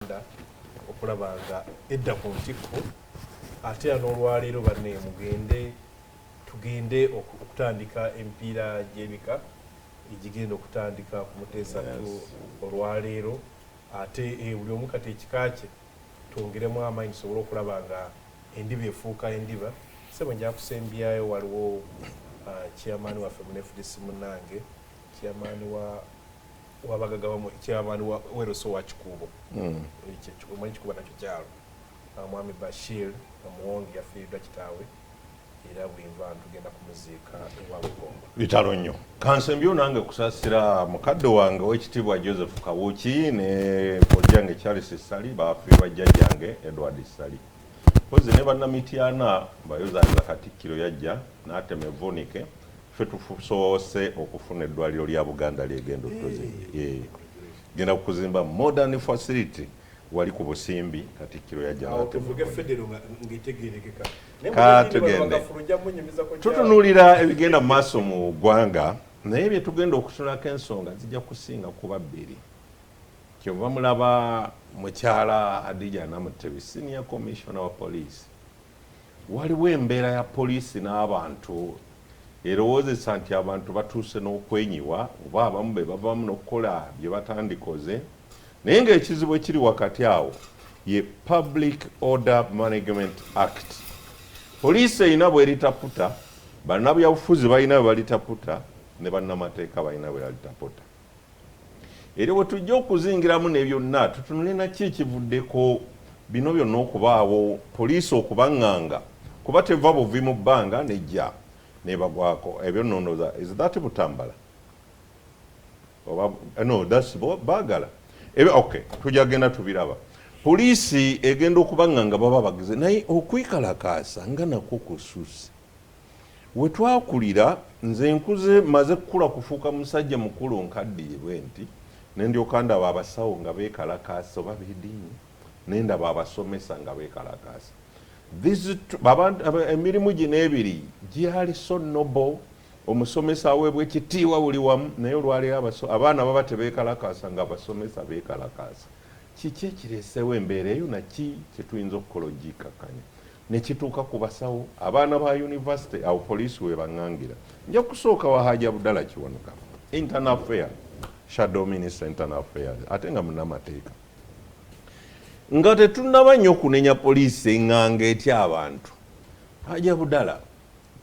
Uganda okulaba nga edda ku ntikko ate n'olwaleero banne tugende okutandika empiira gy'ebika egigenda okutandika ku Muteesatu olwaleero ate buli omu kati ekika kye twongeremu amaanyi tusobole okulaba nga endiba efuuka endiba. Sebo nja kusembyayo waliwo chairman waffe mu FDC munange chairman wabagaga chairman weroso wa Kikuubo ekyo Kikuubo nakyo kyalo Mwami Bashir omuwongi yafiiridwa kitaawe era bwinva tugenda kumuziika ewa Bukombo bitalo nnyo kansembyo nange kusaasira mukadde wange w'ekitiibwa Joseph Kawuki ne Pojjange Charles Sali bafiirwa jjajjange Edward Sali pozi ne bannamitiana bayozaaliza Katikkiro yajja n'atema evunike ffe tusoose okufuna eddwaliro lya Buganda lyegenda otuzi genda kuzimba modern facility wali ku Busimbi Katikkiro yajja tuvuge federo ngitegerekeka katugende tutunulira ebigenda mu maaso mu ggwanga naye bye tugenda okutunulako ensonga zijja kusinga kuba bbiri. Kyova mulaba mukyala Adija Namutebi senior commissioner wa police waliwo embeera ya poliisi n'abantu erowoozesa nti abantu batuuse n'okwenyiwa oba abamu be bavamu n'okukola bye batandikoze naye ng'ekizibu ekiri wakati awo ye Public Order Management Act. Poliisi erina bw'eritaputa bannabyabufuzi balina bwe balitaputa ne bannamateeka balina bwe balitaputa. Era bwe tujja okuzingiramu ne byonna tutunule naki ekivuddeko bino byonna okubaawo poliisi okubaŋŋanga kuba teva buvi mu bbanga nejja nebagwako ebyo nondoza is that Butambala oba no that's Bagala ebyo okay tujja genda tubiraba poliisi egenda okubaŋŋanga baba bagize naye okwikalakaasa nga nako kusuusi we twakulira nze nkuze maze kukula kufuuka musajja mukulu nkaddiye bwe nti nendyoka ndaba abasawo nga beekalakaasa oba b'eddiini nendaba abasomesa nga beekalakaasa emirimu gino ebiri gyali so noble omusomesa aweebwa ekitiibwa buli wamu naye olwaleero abaana baba tebeekalakaasa nga abasomesa beekalakaasa. Kiki ekireesewo embeera eyo naki kyetuyinza okukola ogikkakkanya nekituuka ku basawo abaana ba yunivasite awo poliisi we baŋŋangira. Nja kusooka wa Hajji Abdallah Kiwanuka internal affairs shadow minister internal affairs ate nga munnamateeka nga tetunnaba nnyo okunenya poliisi eŋŋanga etya abantu. Hajji Abdallah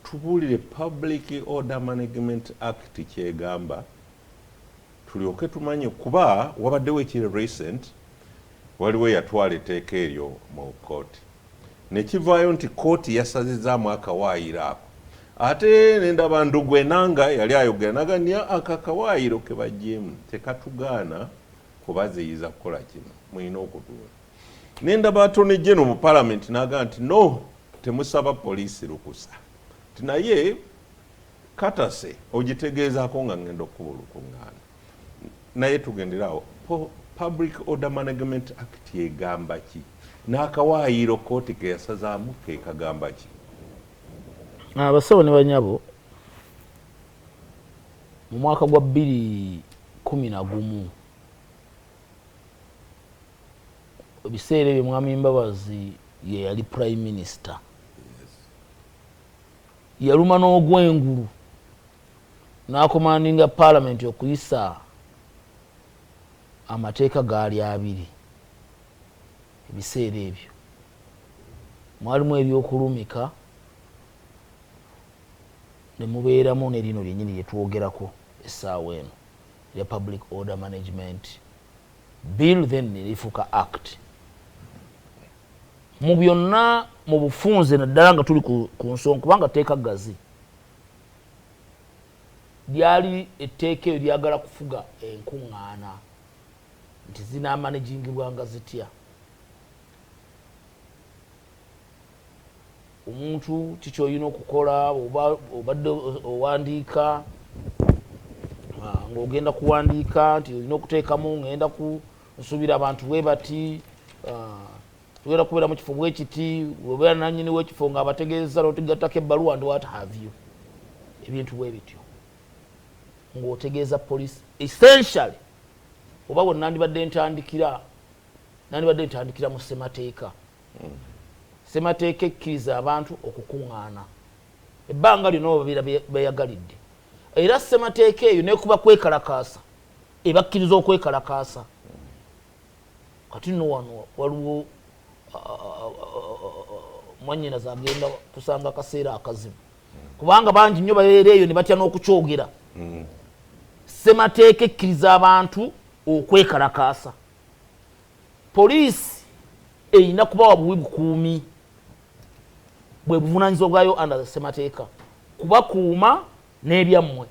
tubuulire Public Order Management Act kyegamba tulyoke tumanye kuba wabaddewo ekiri recent waliwo yatwala etteeka eryo mu kooti nekivaayo nti kooti yasazizaamu akawaayiro ako ate nendaba Ndugwe Nanga yali ayogera nagania akakawaayiro ke bajjeemu tekatugaana kubaziyiza kukola kino mulina okutuula. Nendaba Attorney General mu Parliament naga nti no temusaba poliisi lukusa naye katase ogitegeezaako nga ngenda okuba olukuŋŋaana naye tugenderawo Public Order Management Act egamba ki n'akawaayiro kooti ke yasazaamu ke kagamba ki? Abasawo ne banyabo mu mwaka gwa 2011 ebiseera ebyo Mwami Mbabazi ye yali Prime Minister yaluma n'ogwengulu n'akomandinga Parliament okuyisa amateeka gaali 2 ebiseera ebyo mwalimu ebyokulumika ne mubeeramu ne lino lyennyini lye twogerako essaawa eno ya Public Order Management Bill then nelifuuka Act. Mu byonna mu bufunze naddala nga tuli ku nsonga kubanga teeka gazi lyali etteeka eryo lyagala kufuga enkuŋŋaana nti zinaamanagingibwanga zitya. Omuntu kiki olina okukola obadde owandiika ng'ogenda kuwandiika nti olina okuteekamu ngenda kusuubira abantu bwe bati tugenda kubeera mu kifo bwe kiti obeera nannyini w'ekifo ng'abategeeza n'otegattako ebbaluwa and what have you ebintu bwe bityo ng'otegeeza police essentially oba bwe nandibadde ntandikira nandibadde ntandikira mu ssemateeka. Ssemateeka ekkiriza abantu okukuŋŋaana ebbanga lyonna obabeera beyagalidde, era ssemateeka eyo nekuba kwekalakaasa ebakkiriza okwekalakaasa. Kati nno wano waliwo mwannyinaze agenda kusanga akaseera akazibu kubanga bangi nnyo babeera eyo ne batya n'okukyogera. Ssemateeka ekkiriza abantu okwekalakaasa. Poliisi eyina kubawa buwi bukuumi bwe buvunaanyizibwa bwayo under ssemateeka, kubakuuma n'ebyammwe,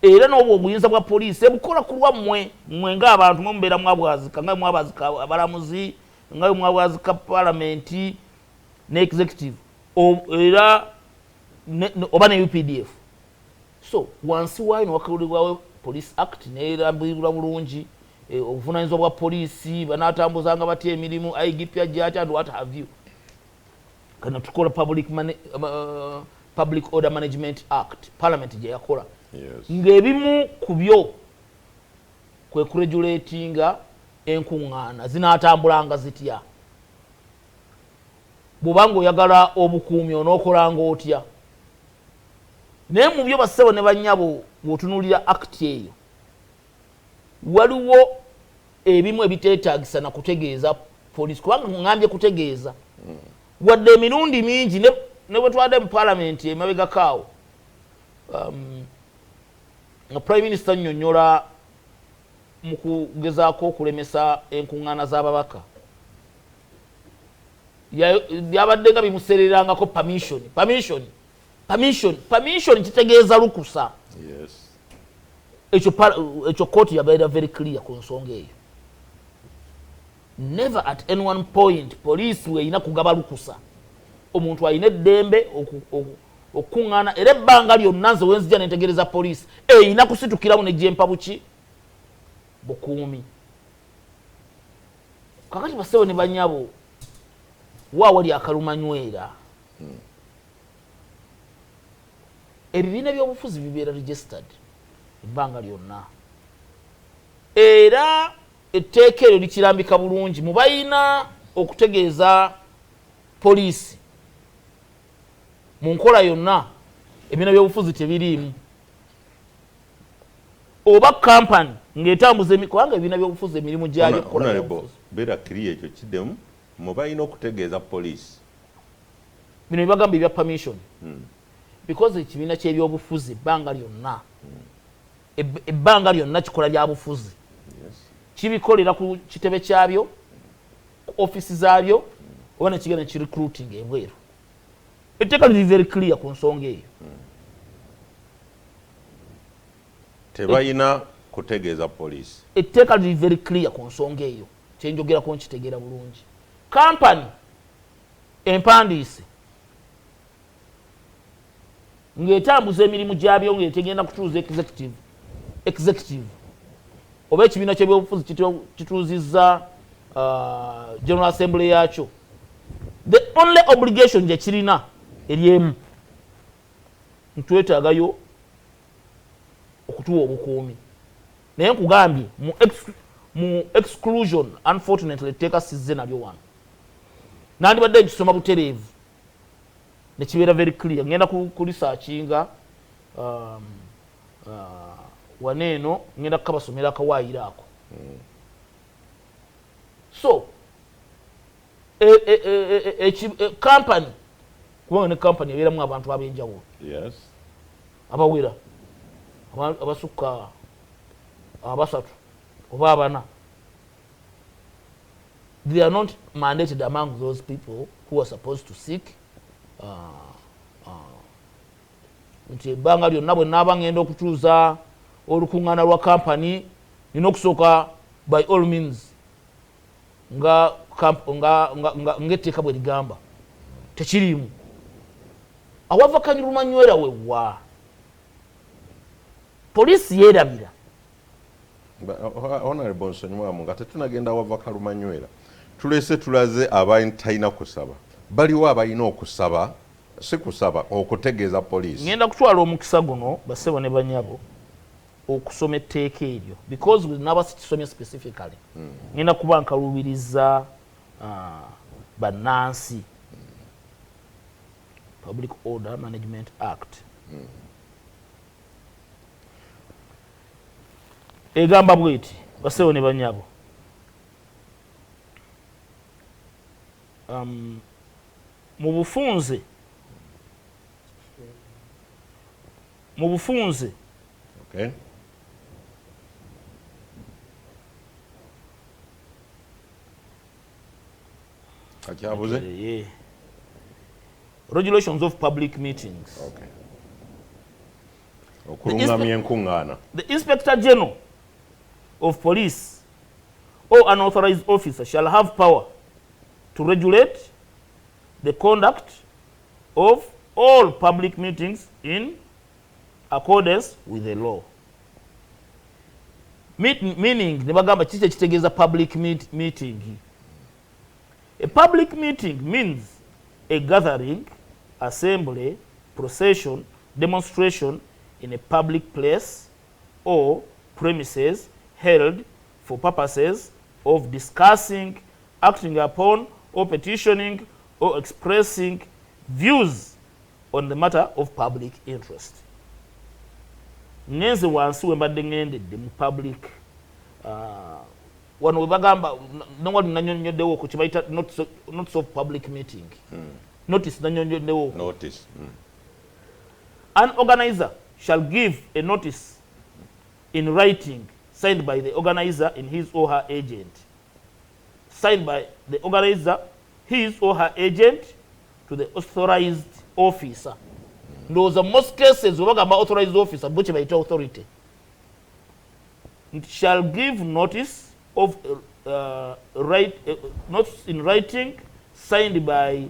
era n'obwo obuyinza bwa poliisi ebukola ku lwammwe mmwe ng'abantu mwe mubeera mwabwazika nga mwabazika abalamuzi nga mwabwazika palamenti ne executive era oba ne UPDF. So wansi waayo newakaulibwawo Police Act neerambirwa bulungi obuvunaanyizibwa bwa poliisi banaatambuzanga batya emirimu IGP ajjatya and what have you. Kano tukola Public Order Management Act Parliament gye yakola. Ng'ebimu ku byo kwe kuregulatinga enkuŋŋaana zinaatambulanga zitya. Bw'obanga oyagala obukuumi onookolanga otya. Naye mu byo bassebo ne bannyabo bw'otunuulira act eyo waliwo ebimu ebiteetaagisa na kutegeeza poliisi kubanga ŋŋambye kutegeeza wadde emirundi mingi ne bwe twadde mu palamenti emabegakaawo nga prime minister nnyonnyola mu kugezaako okulemesa enkuŋŋaana z'ababaka byabadde nga bimusererangako permission kitegeeza lukusa. Ekyo kooti yabeera very clear ku nsonga eyo. Never at any one point poliisi weeyina kugaba lukusa. Omuntu alina eddembe okukuŋŋaana era ebbanga lyonna nze wenzija nentegereza poliisi eyina kusitukiramu nejjempa buki bukuumi. Kakati bassebo ne bannyabo waawali akalumanywera ebibiina by'obufuzi bibeera registered ebbanga lyonna era etteeka eryo likirambika bulungi mu balina okutegeeza poliisi mu nkola yonna ebibiina by'obufuzi tebiriimu oba kampani ng'etambuza kubanga ebibiina by'obufuzi emirimu gyabyo okukola by'obufuzi beera kiri ekyo kiddemu mu balina okutegeeza poliisi bino bibagamba ebya permission because ekibiina ky'ebyobufuzi ebbanga lyonna kikola byabufuzi kibikolera ku kitebe kyabyo ku ofisi zaabyo oba nekigenda kirecruiting ebweru. Etteeka liri very clear ku nsonga eyo. Tebalina kutegeeza poliisi. Etteeka liri very clear ku nsonga eyo kyenjogerako nkitegeera bulungi. Kampani empandiise ng'etambuza emirimu gyabyo ng'etegenda kutuuza executive oba ekibiina ky'ebyobufuzi kituuzizza General Assembly yaakyo, the only obligation gye kirina eryemu ntwetaagayo okutuwa obukuumi. Naye nkugambye mu exclusion unfortunately etteeka sizze nalyo wano nandibadde nkisoma butereevu nekibeera very clear. Ngenda kulisaakinga waneeno ngenda kukabasomera akawaayiro ako. So kampani kubanga ne kampani ebeeramu abantu ab'enjawulo abawera abasukka abasatu oba abana. They are not mandated among those people who are supposed to seek nti ebbanga lyonna bwe naaba ngenda okutuuza olukuŋŋaana lwa kampani nina okusooka by all means ng'etteeka bwe ligamba tekiriimu. Awava Kanyurumanywera wewa poliisi yeerabira. Honorable Nsonyiwamu nga tetunagenda awava Kalumanywera tulese tulaze abatalina kusaba baliwo abalina okusaba si kusaba okutegeeza poliisi. Ngenda kutwala omukisa guno bassebo ne bannyabo okusoma etteeka eryo because naba sikisomye specifically ngenda kuba nkalubiriza bannansi Public Order Management Act egamba bweti basewo ne banyabo mu bufunze okay. Yeah. Regulations of public meetings. Okay. The Inspector General of Police or an authorized officer shall have power to regulate the conduct of all public meetings in accordance with the law. Meaning, nebagamba chiche chitegeza public meeting. A public meeting means a gathering, assembly, procession, demonstration in a public place or premises held for purposes of discussing, acting upon, or petitioning, or expressing views on the matter of public interest. Ngenze wansi wembadde ngendedde mu public wano webagamba nowali nanyonyoddewo ku kibaita notice of public meeting. Notice nanyonyoddewo. Notice. An organizer shall give a notice in writing signed by the organizer in his or her agent. Signed by the organizer, his or her agent, to the authorized officer. Those are most cases webagamba authorized officer bwe kibaita authority. It shall give notice of notice in writing signed by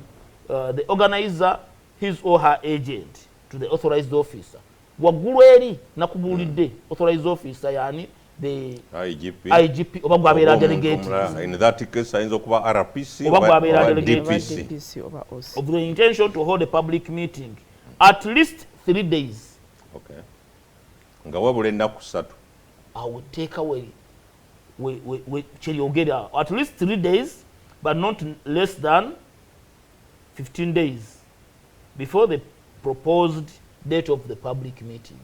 the organizer, his or her agent, to the authorized officer. Waggulu eri nakubulidde authorized officer yani the IGP oba gwabera delegated. In that case ayinza okuba RPC oba gwabera DPC of the intention to hold a public meeting at least 3 days. Okay. Nga wabula ennaku 3. I will take away Cheriogeda at least 3 days, but not less than 15 days before the proposed date of the public meeting.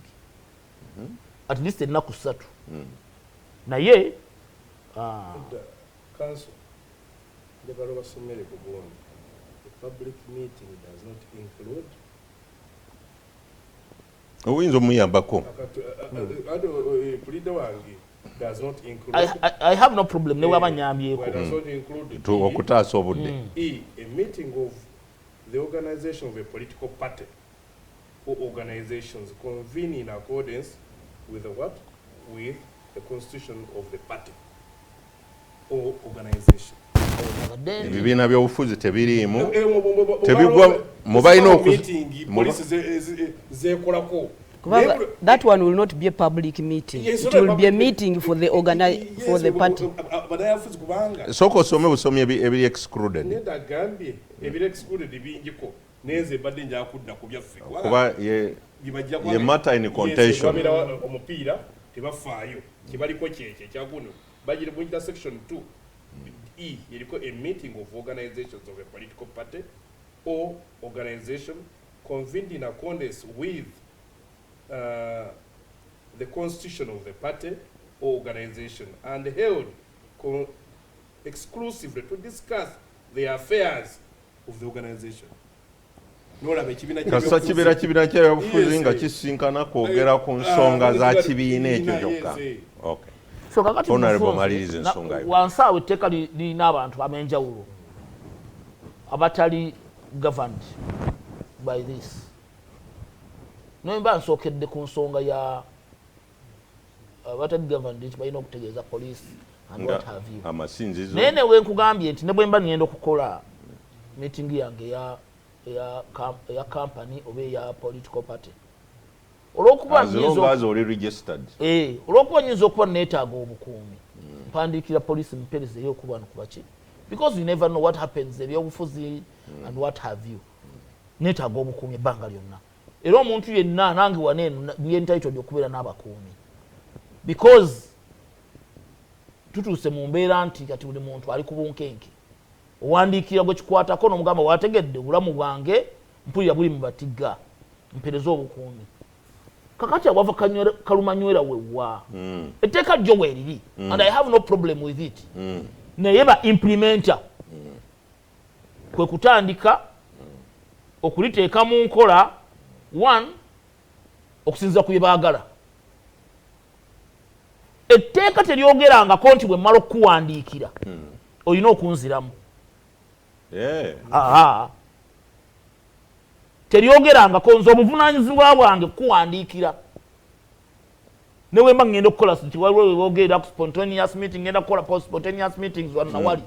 At least ennaku 3. Naye council the public meeting does not include oyinza omuyambako. Does not include. I have no problem. Ne wabanyambyeko. Does not include okutaasa obudde. A meeting of the organization of a political party or organizations convene in accordance with the what? With the constitution of the party or organization. Ebibiina by'obufuzi tebiriimu tebigwa mubalina zekolako. That one will not be a public meeting. Yes, it will be a meeting for the for the party. Soko osome busomi ebiri excluded. Nenda gambye ebiri excluded binjiko neze badde nja kudda ku byaffe. Kuba ye matter in contention. Omupiira tebafaayo kibaliko kyekye kyaguno bajire mu section 2 E iliko a meeting of organizations of a political party or organization convened in accordance with the constitution of the party or organization and held exclusively to discuss the affairs of the organization. Kasa kibiina ky'ebyobufuzi nga kisinkana kwogera ku nsonga za kibiina ekyo kyokka. Okay. So kakati maliriza ensonga yo. Wansaawe etteeka lirina abantu ab'enjawulo abatali governed by this. Nomba nsookedde ku nsonga ya abatali governed balina okutegeeza police and what have you. Amasinzizo. Naye newe nkugambye nti ne bwe mba ngenda okukola meeting yange ya company oba ya political party. Olwokuba nyinza okuba neetaaga obukuumi mpandiikira poliisi mpereze eyokuba nokubaki because you never know what happens ebyobufuzi and what have you. Neetaaga obukuumi ebbanga lyonna era omuntu yenna nange waneeno ndi entitled okubeera n'abakuumi because tutuuse mu mbeera nti kati buli muntu ali ku bunkenke owandiikira gwe kikwatako n'omugamba wategedde obulamu bwange mpulira buli mu batigga mpereza obukuumi kakati abava kalumanywera wewa etteeka jjo bweriri and I have no problem with it naye ba implementa kwe kutandika okuliteeka mu nkola one okusinziira ku bye baagala etteeka teryogerangako nti bwe mmala okukuwandiikira olina okunziramu teryogerangako nze obuvunaanyizibwa bwange kukuwandiikira newemba ngenda okukola waliwo spontaneous meeting ngenda kukola spontaneous meetings wano nawali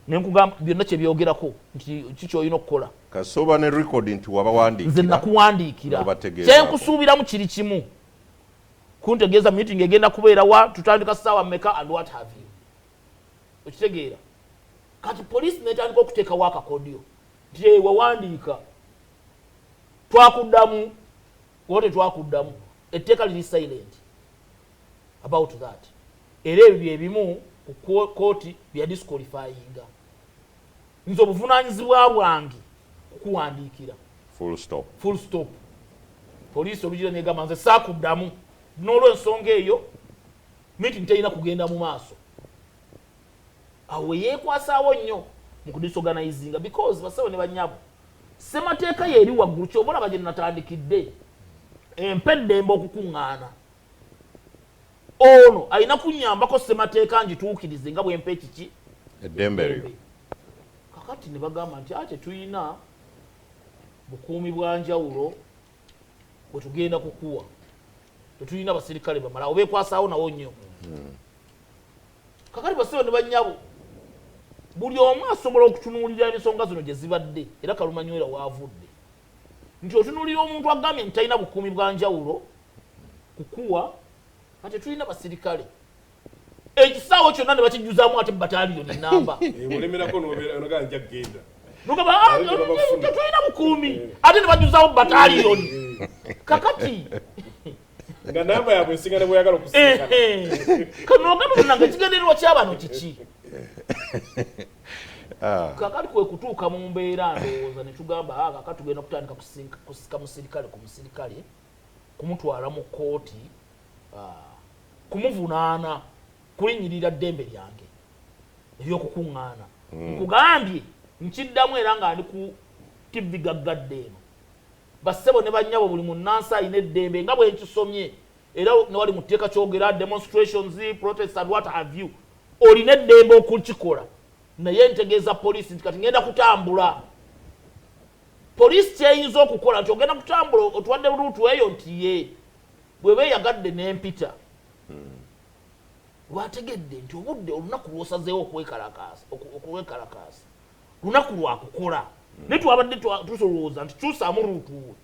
nenkugamba byonna kyebyogerako nti kikyolina okukola kasoba ne record nti wabawandiikira nze nakuwandiikira kyenkusuubiramu kiri kimu kuntegeeza meeting egenda kubeera wa tutandika ssaawa mmeka and what have you okitegeera kati poliisi netandika okuteekawo akakodyo nti wawandiika twakuddamu oba tetwakuddamu etteeka liri silent about that era ebyo byebimu ku kooti bya disqualifyinga nze obuvunaanyizibwa bwange kukuwandiikira full stop poliisi olugira negamba nze saakuddamu n'olwensonga eyo meeting terina kugenda mu maaso awo yeekwasaawo nnyo mu kudisorganizinga because basawo ne banyabo ssemateeka yeeri waggulu kyoba olaba gye natandikidde empeddembe okukuŋŋaana ono alina kunyambako ssemateeka ngituukirize nga bwempa ekiki eddembe lyo kakati ne bagamba nti ate tuyina bukuumi bwa njawulo bwe tugenda kukuwa tetulina basirikale bamala obeekwasaawo nawo nnyo kakati basebo ne bannyabo buli omu asobola okutunuulira ensonga zino gye zibadde era kalumanywera waavudde nti otunuulira omuntu agambye nti talina bukuumi bwa njawulo kukuwa ate tulina basirikale ekisaawo kyonna ne bakijjuzaamu ate bataliyoni namba tetulina bukuumi ate ne bajjuzaamu bataliyoni kakati nga namba yabwe esigane bweyagala okusinkana kanogamba nanga ekigendererwa kyabano kiki kakati kwe kutuuka mu mbeera ndowooza ne tugamba kakati tugenda kutandika kusika musirikale ku musirikale kumutwala mu kooti kumuvunaana kulinyirira ddembe lyange ebyokukuŋŋaana nkugambye nkiddamu era nga ndi ku tivi gaggadde eno bassebo ne bannyabo buli munnansi alina eddembe nga bwe nkisomye era newali mu tteeka kyogera demonstrations protest and what have you olina eddembe okukikola naye ntegeeza poliisi nti kati ngenda kutambula poliisi kyeyinza okukola nti ogenda kutambula otuwadde ruutu eyo nti ye bwe beeyagadde n'empita lwategedde nti obudde olunaku lwosazeewo okwekalakaasa lunaku lwakukola naye twabadde tusolowooza nti kyusaamu ruutu we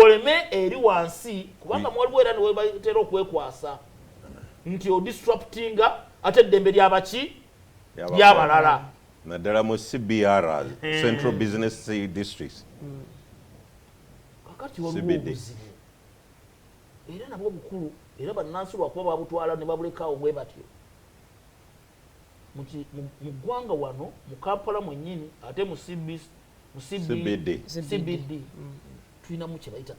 oleme eri wansi kubanga mwaliwo era newebatera okwekwasa nti odisruptinga ate eddembe lyabaki lyabalala naddala mu CBR Central Business Districts kakati waliwo obuzibu era nabwo bukulu era bannansi lwakuba babutwala ne babulekaawo bwe batyo mu ggwanga wano mu Kampala mwennyini ate mu CBD tulinamu kye bayita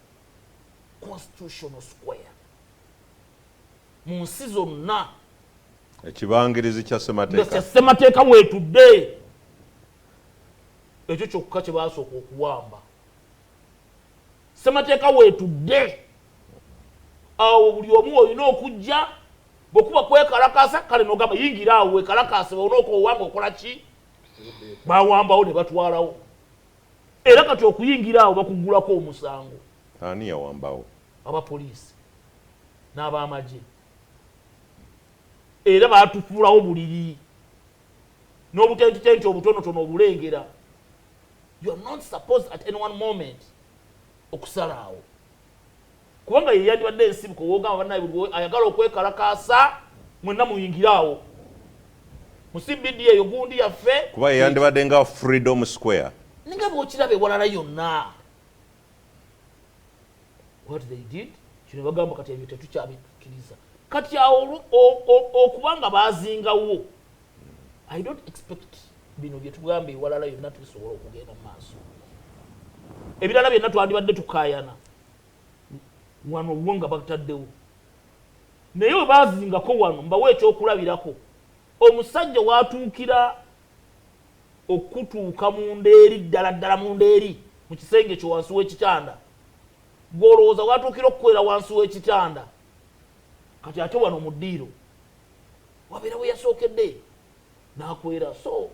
constitutional square mu nsi zonna ekibangirizi kya ssemateeka weetudde ekyo kyokka kye baasooka okuwamba ssemateeka weetudde awo buli omu olina okujja bwekuba kwekalakasa kale nogamba yingira awo wekalakase baonaoka owamba okola ki bawambawo ne batwalawo era kati okuyingira awo bakugulako omusango ani yawambawo abapoliisi n'abamagye era batufuulawo buliri n'obutentitenti obutonotono obulengera you are not supposed at any one moment okusalaawo kubanga ye yandibadde ensibuko wogamba bannaye ayagala okwekalakaasa mwenna muyingiraawo mu CBD eyo gundi yaffe kuba ye yandibadde nga Freedom Square ninga bw'okiraba ewalala yonna what they did kino bagamba kati ebyo tetukyabikiriza kati awo okubanga bazingawo I don't expect bino bye tugamba ewalala yonna tubisobola okugenda mu maaso ebirala byonna twandibadde tukaayana wano wo nga bataddewo naye we bazingako wano mbawe ekyokulabirako omusajja watuukira okutuuka mu ndeeri ddala mu ndeeri mu kisenge kyo wansi w'ekitanda gw'olowooza watuukira okukwera wansi w'ekitanda kati ate wano mu ddiiro wabeera we yasookedde n'akwera so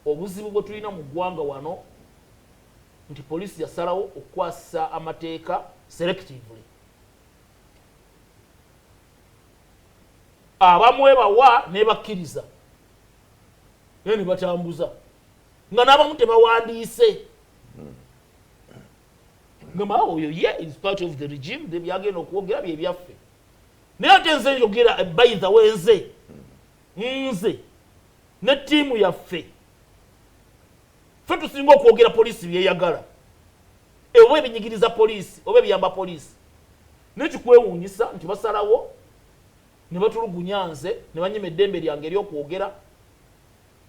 obuzibu bwe tulina mu ggwanga wano nti poliisi yasalawo okukwasa amateeka selectively abamu ebawa nebakkiriza naye ne batambuza nga n'abamu tebawandiise ngamba oyo ye is part of the regime de byagenda okwogera bye byaffe naye ate nze njogera bayitha wenze nze ne ttiimu yaffe ffe tusinga okwogera poliisi byeyagala oba ebinyigiriza poliisi oba ebiyamba poliisi nekikwewuunyisa nti basalawo ne batulugunya nze ne banyima eddembe lyange ery'okwogera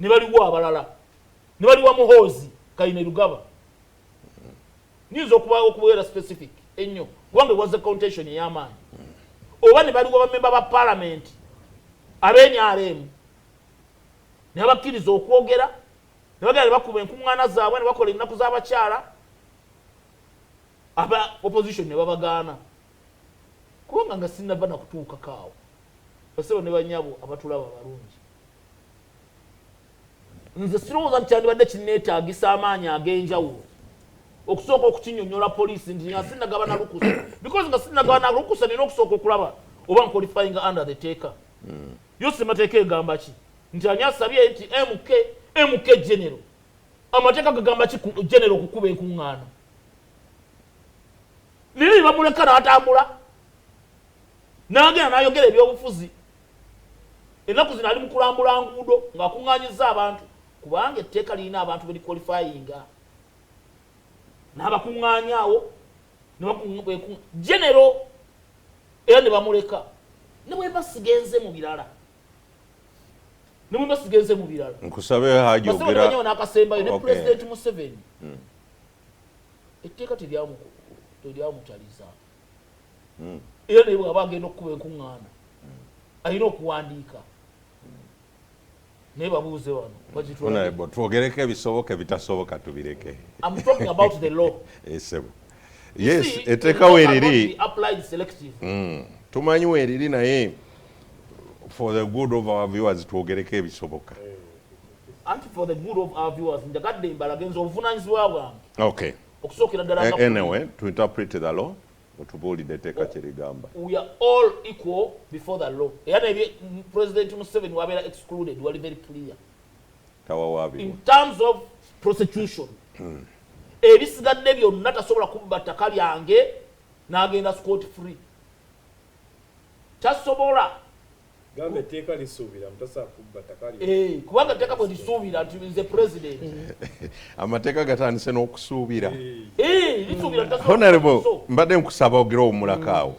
ne baliwo abalala ne baliwa muhoozi kayine lugaba nyinza okubeera specific ennyo kubanga ewaze countation ey'amaanyi oba ne baliwo bamemba ba paalamenti ab'enyaremu ne bakkiriza okwogera ne bagenda ne bakuba enkuŋŋaana zaabwe ne bakola ennaku z'abakyala aba opposition ne babagaana kubanga nga sinnava nakutuukako awo basebo ne banyabo abatulaba abalungi nze sirowooza nti kyandibadde kinneetaagisa amaanyi ag'enjawulo okusooka okukinyonnyola poliisi nti nga sinnagaba na lukusa because nga sinnagaba na lukusa nina okusooka okulaba oba nqualifying under the taker yo semateeka egamba ki nti ani asabye nti mk general amateeka gagamba ki general okukuba enkuŋŋaana naye bamuleka n'atambula n'agenda n'ayogera ebyobufuzi ennaku zino ali mu kulambula nguudo ng'akuŋŋaanyiza abantu kubanga etteeka lirina abantu beriqualifyinga n'abakuŋŋaanyaawo genero era ne bamuleka ne bwe basigenze mu birala nkusabe hajogera n'akasembayo ne pulezidenti Museveni etteeka teryamutaliza era naye bw'aba agenda okukuba enkuŋŋaana alina okuwandiika naye babuuze wano twogereko ebisoboka ebitasoboka tubireke I'm talking about the law. Yes, etteeka weeriri tumanyi weeriri naye for the good of our viewers twogereko ebisoboka anti for the good of our viewers njagadde mbalagenza obuvunaanyizibwa bwange okay okusookera ddala anyway to interpret the law otubuulidde etteeka kyerigamba we are all equal before the law era nebye president Museveni wabeera excluded wali very clear tawawaabirwa in terms of prosecution ebisigadde byonna tasobola kubba ttaka lyange n'agenda scot free tasobola gambe etteeka lisuubira mutasobola kubba ttaka kubanga etteeka bwe lisuubira nti nze president amateeka gatandise n'okusuubira lisuubira honorable mbadde nkusaba ogera omulakaawo